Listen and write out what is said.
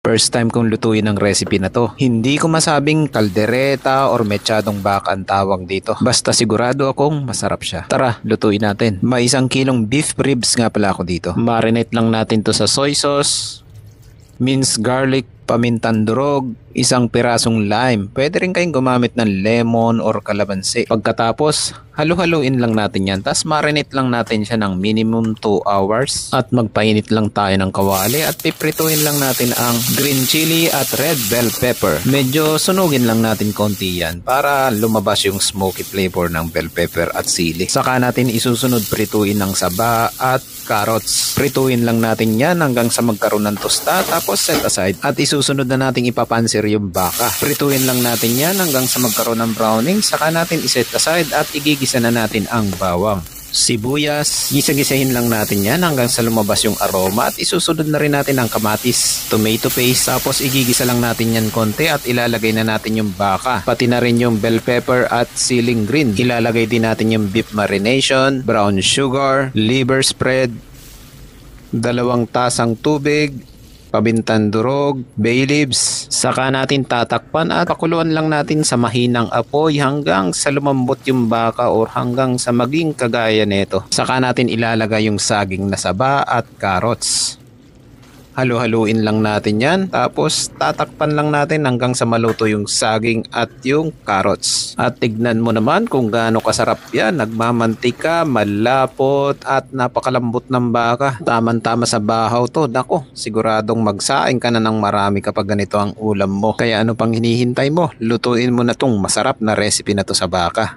First time kong lutuin ang recipe na to. Hindi ko masabing kaldereta or mechadong baka ang tawag dito. Basta sigurado akong masarap siya. Tara, lutuin natin. May 1 kilong beef ribs nga pala ako dito. Marinate lang natin to sa soy sauce, minced garlic, pamintan durog, 1 pirasong lime. Pwede rin kayong gumamit ng lemon or kalamansi. Pagkatapos, halu-haluin lang natin yan. Tapos marinate lang natin siya ng minimum 2 hours. At magpainit lang tayo ng kawali at piprituin lang natin ang green chili at red bell pepper. Medyo sunugin lang natin konti yan para lumabas yung smoky flavor ng bell pepper at sili. Saka natin isusunod prituin ng saba at carrots. Prituin lang natin yan hanggang sa magkaroon ng tosta, tapos set aside. At isusunod na natin ipapansir yung baka. Prituin lang natin yan hanggang sa magkaroon ng browning, saka natin iset aside at igigisa na natin ang bawang. Sibuyas, gisa-gisahin lang natin yan hanggang sa lumabas yung aroma at isusunod na rin natin ang kamatis, tomato paste, tapos igigisa lang natin yan konti at ilalagay na natin yung baka, pati na rin yung bell pepper at ceiling green. Ilalagay din natin yung beef marination, brown sugar, liver spread, 2 tasang tubig, pamintan durog, bay leaves. Saka natin tatakpan at pakuluan lang natin sa mahinang apoy hanggang sa lumambot yung baka or hanggang sa maging kagaya nito. Saka natin ilalagay yung saging na saba at carrots. Halu-haluin lang natin yan, tapos tatakpan lang natin hanggang sa maluto yung saging at yung carrots. At tignan mo naman kung gaano kasarap yan. Nagmamantika, malapot at napakalambot ng baka. Taman-tama sa bahaw to. Nako, siguradong magsaing ka na ng marami kapag ganito ang ulam mo. Kaya ano pang hinihintay mo? Lutuin mo na tong masarap na recipe na to sa baka.